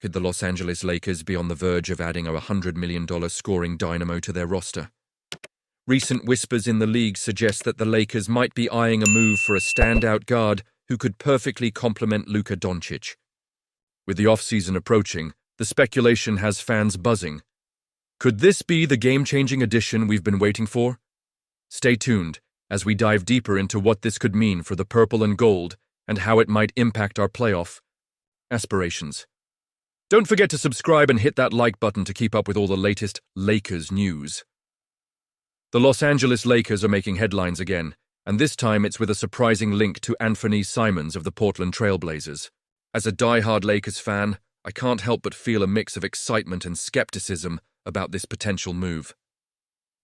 Could the Los Angeles Lakers be on the verge of adding a $100 million scoring dynamo to their roster? Recent whispers in the league suggest that the Lakers might be eyeing a move for a standout guard who could perfectly complement Luka Doncic. With the offseason approaching, the speculation has fans buzzing. Could this be the game-changing addition we've been waiting for? Stay tuned as we dive deeper into what this could mean for the purple and gold and how it might impact our playoff aspirations. Don't forget to subscribe and hit that like button to keep up with all the latest Lakers news. The Los Angeles Lakers are making headlines again, and this time it's with a surprising link to Anfernee Simons of the Portland Trail Blazers. As a die-hard Lakers fan, I can't help but feel a mix of excitement and skepticism about this potential move.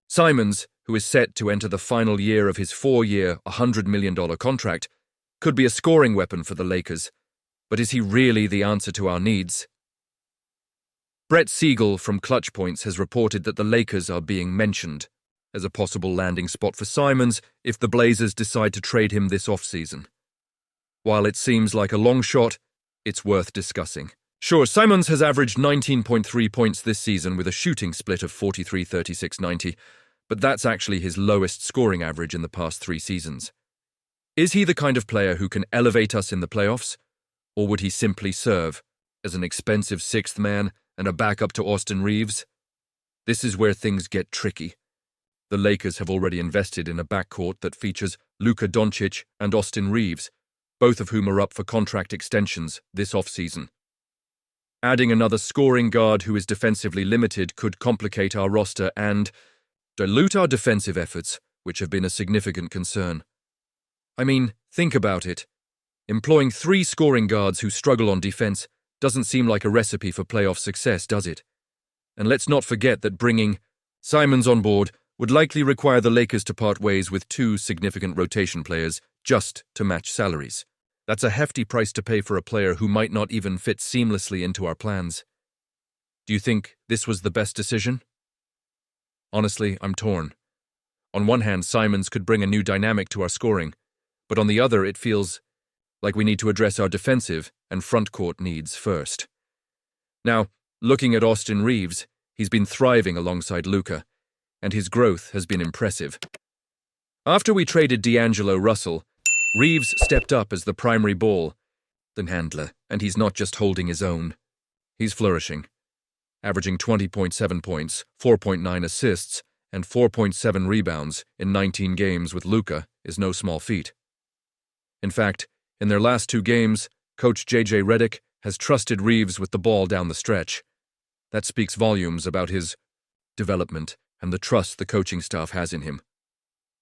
Simons, who is set to enter the final year of his 4-year, $100 million contract, could be a scoring weapon for the Lakers, but is he really the answer to our needs? Brett Siegel from Clutch Points has reported that the Lakers are being mentioned as a possible landing spot for Simons if the Blazers decide to trade him this offseason. While it seems like a long shot, it's worth discussing. Sure, Simons has averaged 19.3 points this season with a shooting split of 43, 36, 90, but that's actually his lowest scoring average in the past 3 seasons. Is he the kind of player who can elevate us in the playoffs, or would he simply serve as an expensive 6th man and a backup to Austin Reaves? This is where things get tricky. The Lakers have already invested in a backcourt that features Luka Doncic and Austin Reaves, both of whom are up for contract extensions this offseason. Adding another scoring guard who is defensively limited could complicate our roster and dilute our defensive efforts, which have been a significant concern. I mean, think about it. Employing 3 scoring guards who struggle on defense doesn't seem like a recipe for playoff success, does it? And let's not forget that bringing Simons on board would likely require the Lakers to part ways with 2 significant rotation players just to match salaries. That's a hefty price to pay for a player who might not even fit seamlessly into our plans. Do you think this was the best decision? Honestly, I'm torn. On one hand, Simons could bring a new dynamic to our scoring, but on the other, it feels like we need to address our defensive and front court needs first. Now, looking at Austin Reaves, he's been thriving alongside Luka, and his growth has been impressive. After we traded D'Angelo Russell, Reaves stepped up as the primary ball handler, and he's not just holding his own. He's flourishing, averaging 20.7 points, 4.9 assists, and 4.7 rebounds in 19 games with Luka is no small feat. In fact, in their last 2 games, coach J.J. Redick has trusted Reaves with the ball down the stretch. That speaks volumes about his development and the trust the coaching staff has in him.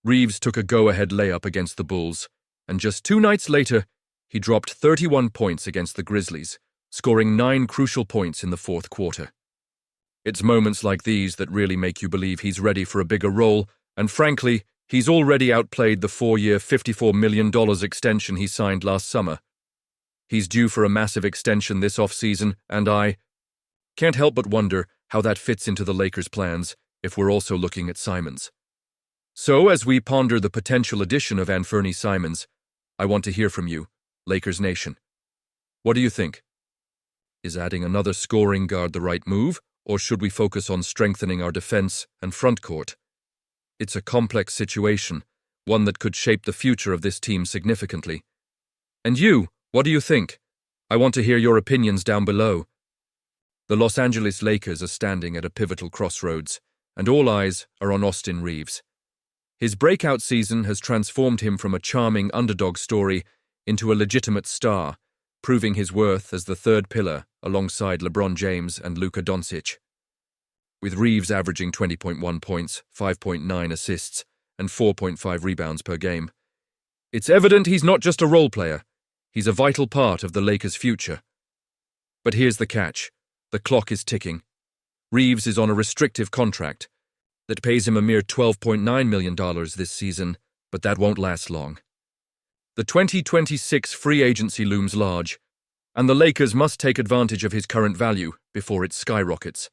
Reaves took a go-ahead layup against the Bulls, and just 2 nights later, he dropped 31 points against the Grizzlies, scoring 9 crucial points in the 4th quarter. It's moments like these that really make you believe he's ready for a bigger role, and frankly, he's already outplayed the 4-year, $54 million extension he signed last summer. He's due for a massive extension this offseason, and I can't help but wonder how that fits into the Lakers' plans if we're also looking at Simons. So, as we ponder the potential addition of Anfernee Simons, I want to hear from you, Lakers Nation. What do you think? Is adding another scoring guard the right move, or should we focus on strengthening our defense and front court? It's a complex situation, one that could shape the future of this team significantly. And you, what do you think? I want to hear your opinions down below. The Los Angeles Lakers are standing at a pivotal crossroads, and all eyes are on Austin Reaves. His breakout season has transformed him from a charming underdog story into a legitimate star, proving his worth as the 3rd pillar alongside LeBron James and Luka Doncic. With Reaves averaging 20.1 points, 5.9 assists, and 4.5 rebounds per game, it's evident he's not just a role player, he's a vital part of the Lakers' future. But here's the catch. The clock is ticking. Reaves is on a restrictive contract that pays him a mere $12.9 million this season, but that won't last long. The 2026 free agency looms large, and the Lakers must take advantage of his current value before it skyrockets.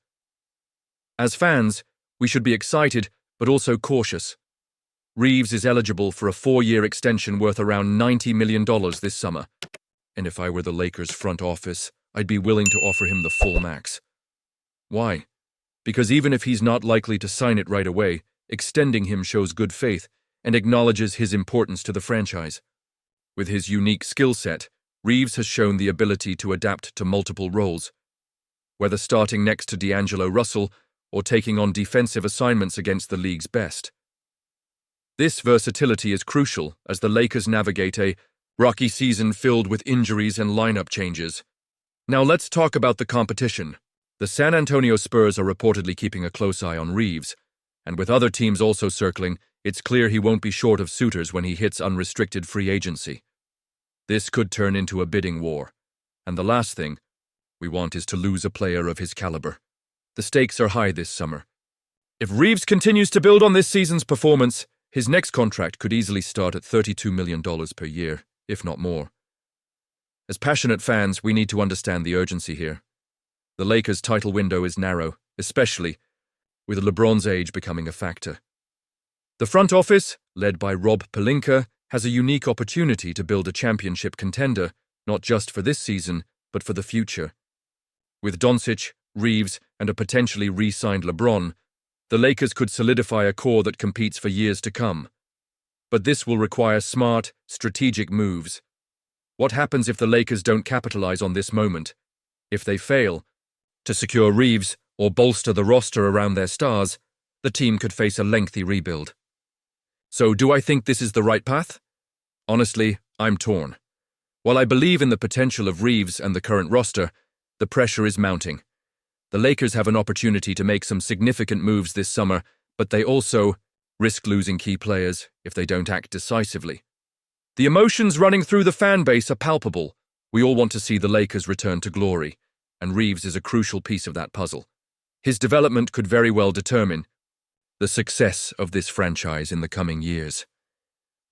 As fans, we should be excited, but also cautious. Reaves is eligible for a 4-year extension worth around $90 million this summer. And if I were the Lakers front office, I'd be willing to offer him the full max. Why? Because even if he's not likely to sign it right away, extending him shows good faith and acknowledges his importance to the franchise. With his unique skill set, Reaves has shown the ability to adapt to multiple roles, whether starting next to D'Angelo Russell or taking on defensive assignments against the league's best. This versatility is crucial as the Lakers navigate a rocky season filled with injuries and lineup changes. Now let's talk about the competition. The San Antonio Spurs are reportedly keeping a close eye on Reaves, and with other teams also circling, it's clear he won't be short of suitors when he hits unrestricted free agency. This could turn into a bidding war, and the last thing we want is to lose a player of his caliber. The stakes are high this summer. If Reaves continues to build on this season's performance, his next contract could easily start at $32 million per year, if not more. As passionate fans, we need to understand the urgency here. The Lakers' title window is narrow, especially with LeBron's age becoming a factor. The front office, led by Rob Pelinka, has a unique opportunity to build a championship contender, not just for this season, but for the future. With Doncic, Reaves, and a potentially re-signed LeBron, the Lakers could solidify a core that competes for years to come. But this will require smart, strategic moves. What happens if the Lakers don't capitalize on this moment? If they fail to secure Reaves or bolster the roster around their stars, the team could face a lengthy rebuild. So, do I think this is the right path? Honestly, I'm torn. While I believe in the potential of Reaves and the current roster, the pressure is mounting. The Lakers have an opportunity to make some significant moves this summer, but they also risk losing key players if they don't act decisively. The emotions running through the fan base are palpable. We all want to see the Lakers return to glory, and Reaves is a crucial piece of that puzzle. His development could very well determine the success of this franchise in the coming years.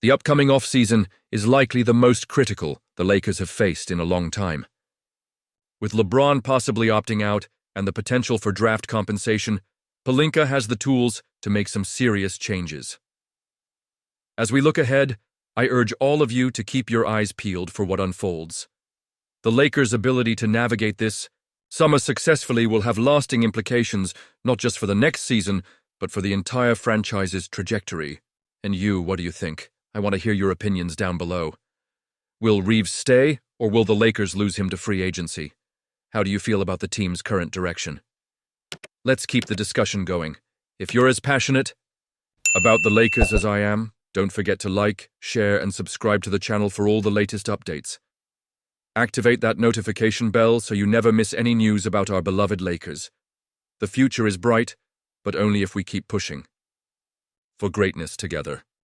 The upcoming offseason is likely the most critical the Lakers have faced in a long time. With LeBron possibly opting out and the potential for draft compensation, Pelinka has the tools to make some serious changes. As we look ahead, I urge all of you to keep your eyes peeled for what unfolds. The Lakers' ability to navigate this summer successfully will have lasting implications not just for the next season, but for the entire franchise's trajectory. And you, what do you think? I want to hear your opinions down below. Will Reaves stay, or will the Lakers lose him to free agency? How do you feel about the team's current direction? Let's keep the discussion going. If you're as passionate about the Lakers as I am, don't forget to like, share, and subscribe to the channel for all the latest updates. Activate that notification bell so you never miss any news about our beloved Lakers. The future is bright, but only if we keep pushing for greatness together.